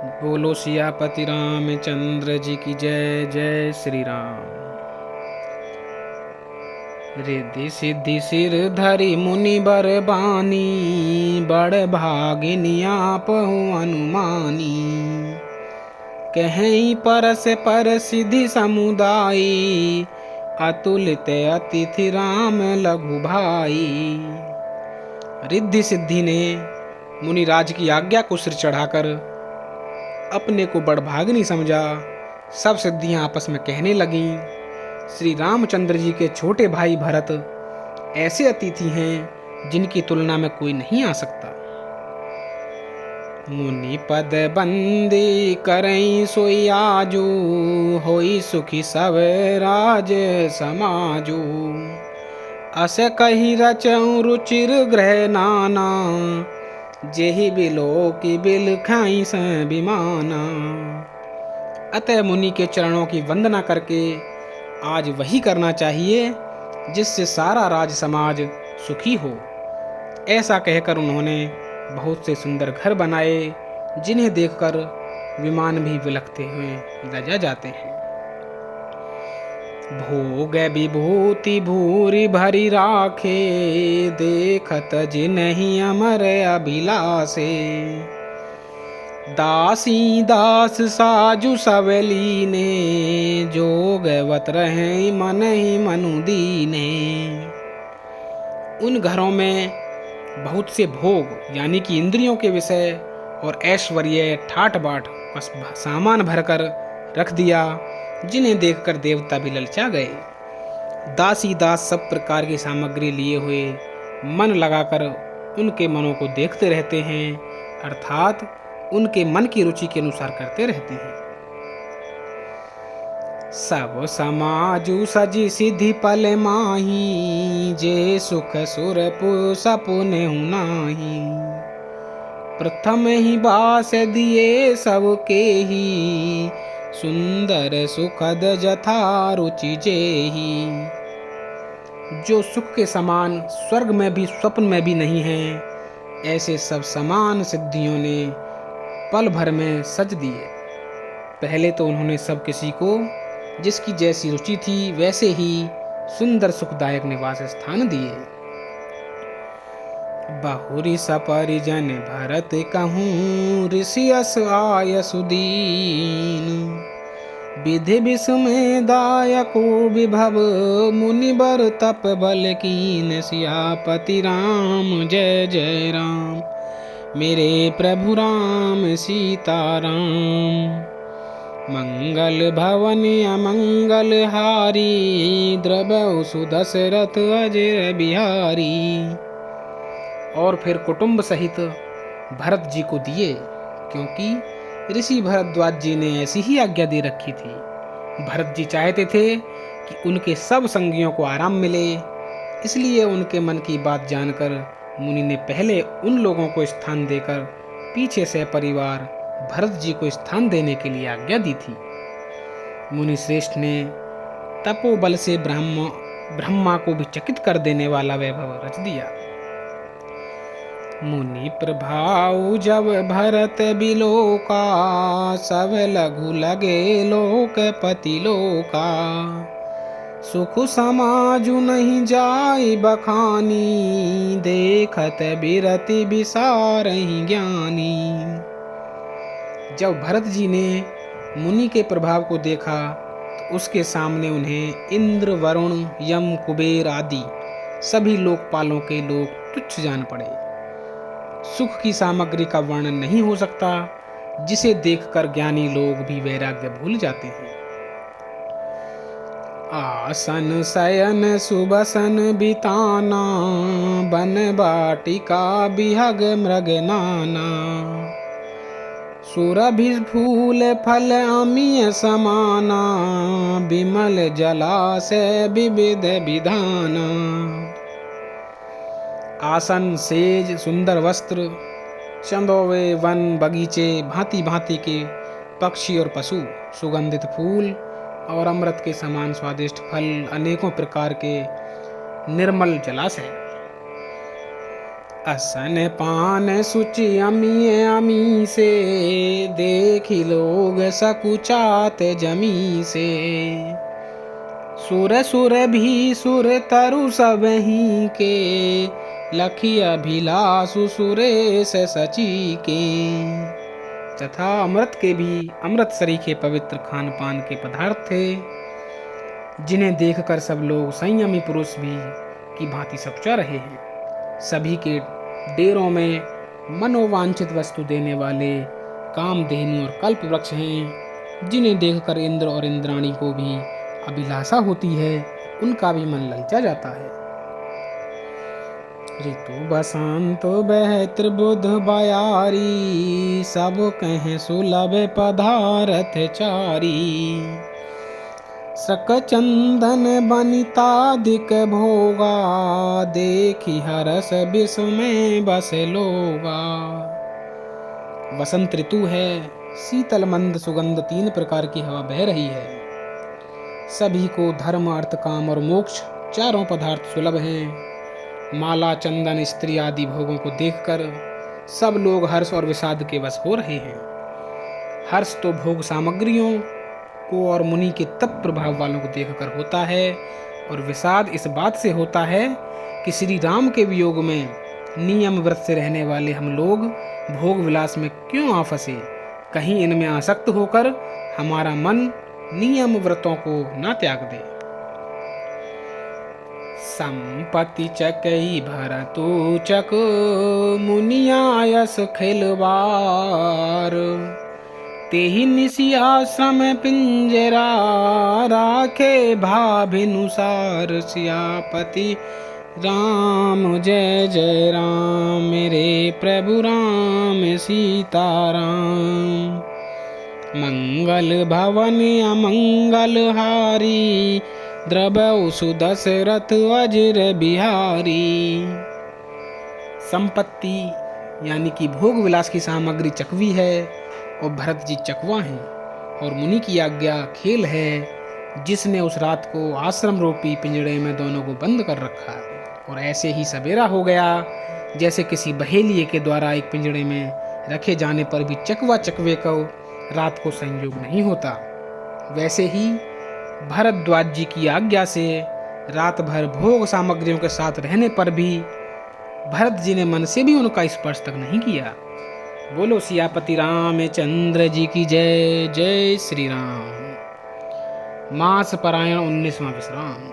बोलो सियापति रामचंद्र जी की जय। जय श्री राम। रिद्धि सिद्धि सिर धरि मुनि बर बानी, बड़ भागिनी आपहु अनुमानी। कहीं परस पर सिद्धि समुदायी, अतुलित अतिथि राम लघु भाई। रिद्धि सिद्धि ने मुनिराज की आज्ञा को सिर चढ़ाकर अपने को बड़भागिनी समझा। सब सिद्धियां आपस में कहने लगीं, श्री रामचंद्र जी के छोटे भाई भरत ऐसे अतिथि हैं जिनकी तुलना में कोई नहीं आ सकता। मुनि पद बंदी करई सोई आजू, होई सुखी सब राज समाजू। अस कही रचऊं रुचिर ग्रह नाना, जेहि बिलो की बिल खाई से बिमाना। अतः मुनि के चरणों की वंदना करके आज वही करना चाहिए जिससे सारा राज समाज सुखी हो। ऐसा कहकर उन्होंने बहुत से सुंदर घर बनाए, जिन्हें देखकर विमान भी विलखते हुए लजा जाते हैं। भोग विभूति भूरि भरी राखे, देखत जिन्हि अमर अभिलाषे। दासी दास साजु सब लीने, जोगवत रहे मन ही मनु दीने। उन घरों में बहुत से भोग यानी कि इंद्रियों के विषय और ऐश्वर्य ठाट बाट सामान भरकर रख दिया, जिन्हें देखकर देवता भी ललचा गए। दासी दास सब प्रकार की सामग्री लिए हुए मन लगाकर उनके मनों को देखते रहते हैं, अर्थात उनके मन की रुचि के अनुसार करते रहते हैं। सब समाजु सजी सिद्धि पल माही, जे सुख सुर सपुने नाही। प्रथम ही बास दिए सबके ही, सुंदर सुखद जथा रुचि जेही। जो सुख के समान स्वर्ग में भी स्वप्न में भी नहीं है, ऐसे सब समान सिद्धियों ने पल भर में सज दिए। पहले तो उन्होंने सब किसी को जिसकी जैसी रुचि थी वैसे ही सुंदर सुखदायक निवास स्थान दिए। बहुरी सपरिजन भरत कहूँ, ऋषि अस आय सुदीन। विधि विषमें दायको विभव, मुनि बर तप बल कीन। सियापति राम जय जय राम, मेरे प्रभु राम सीताराम। मंगल भवन अमंगल हारी, द्रवहु सुदशरथ अजय बिहारी। और फिर कुटुंब सहित भरत जी को दिए, क्योंकि ऋषि भरद्वाज जी ने ऐसी ही आज्ञा दे रखी थी। भरत जी चाहते थे कि उनके सब संगियों को आराम मिले, इसलिए उनके मन की बात जानकर मुनि ने पहले उन लोगों को स्थान देकर पीछे से परिवार भरत जी को स्थान देने के लिए आज्ञा दी थी। मुनि श्रेष्ठ ने तपोबल से ब्रह्मा को भी चकित कर देने वाला वैभव रच दिया। मुनि प्रभाव जब भरत बिलोका, सब लघु लगे लोक पति लोका। सुख समाजु नहीं जाय बखानी, देखत बिरति बिसारहि ज्ञानी। जब भरत जी ने मुनि के प्रभाव को देखा तो उसके सामने उन्हें इंद्र वरुण यम कुबेर आदि सभी लोकपालों के लोग तुच्छ जान पड़े। सुख की सामग्री का वर्णन नहीं हो सकता, जिसे देखकर ज्ञानी लोग भी वैराग्य भूल जाते हैं। आसन शयन सुबसन बिताना, बन बाटिका बिहग मृग नाना। सुरभि फूल फल अमीय समाना, बिमल जलाशय विविध विधाना। आसन सेज सुंदर वस्त्र, चंदोवे वन बगीचे, भांति भांति के पक्षी और पशु, सुगंधित फूल और अमृत के समान स्वादिष्ट फल, अनेकों प्रकार के निर्मल जलाशय। असन पान सुचि अमी अमी से, देखी लोग सकुचात जमी से। सुर सुर भी सुर तरु सब ही के, लखी अभिलाषु सुरेश सची के। तथा अमृत के भी अमृत सरीखे पवित्र खान पान के पदार्थ थे, जिन्हें देखकर सब लोग संयमी पुरुष भी की भांति सकुचा रहे हैं। सभी के डेरों में मनोवांछित वस्तु देने वाले कामधेनु और कल्प वृक्ष हैं, जिन्हें देखकर इंद्र और इंद्राणी को भी अभिलाषा होती है, उनका भी मन ललचा जाता है। ऋतु बसंत बह त्रिबुध बयारी, सब कहें सुलभ पदारथ चारी। सक चंदन बनितादिक भोगा, देखी हरस विस्मय बस लोगा। वसंत ऋतु है, शीतल मंद सुगंध 3 प्रकार की हवा बह रही है। सभी को धर्म अर्थ काम और मोक्ष चारों पदार्थ सुलभ हैं। माला चंदन स्त्री आदि भोगों को देखकर सब लोग हर्ष और विषाद के वश हो रहे हैं। हर्ष तो भोग सामग्रियों को और मुनि के तप प्रभाव वालों को देखकर होता है, और विषाद इस बात से होता है कि श्री राम के वियोग में नियम व्रत से रहने वाले हम लोग भोग विलास में क्यों आ फंसे। कहीं इनमें आसक्त होकर हमारा मन नियम व्रतों को न त्याग दे। संपत्ति चकई भरतु चक, मुनियायस खिलवार। तेहि निशि आश्रम पिंजरा, राखे भाभिनुसार। सियापति राम जय जय राम, मेरे प्रभु राम सीताराम। मंगल भवन अमंगल हारी, द्रवौ सुदशरथ अजर बिहारी। संपत्ति यानी कि भोग विलास की सामग्री चकवी है और भरत जी चकवा हैं, और मुनि की आज्ञा खेल है, जिसने उस रात को आश्रम रूपी पिंजड़े में दोनों को बंद कर रखा। और ऐसे ही सवेरा हो गया, जैसे किसी बहेलिए के द्वारा एक पिंजड़े में रखे जाने पर भी चकवा चकवे को रात को संयोग नहीं होता, वैसे ही भरद्वाज जी की आज्ञा से रात भर भोग सामग्रियों के साथ रहने पर भी भरत जी ने मन से भी उनका स्पर्श तक नहीं किया। बोलो सियापति रामचंद्र जी की जय। जय श्री राम। मास पारायण 19वां विश्राम।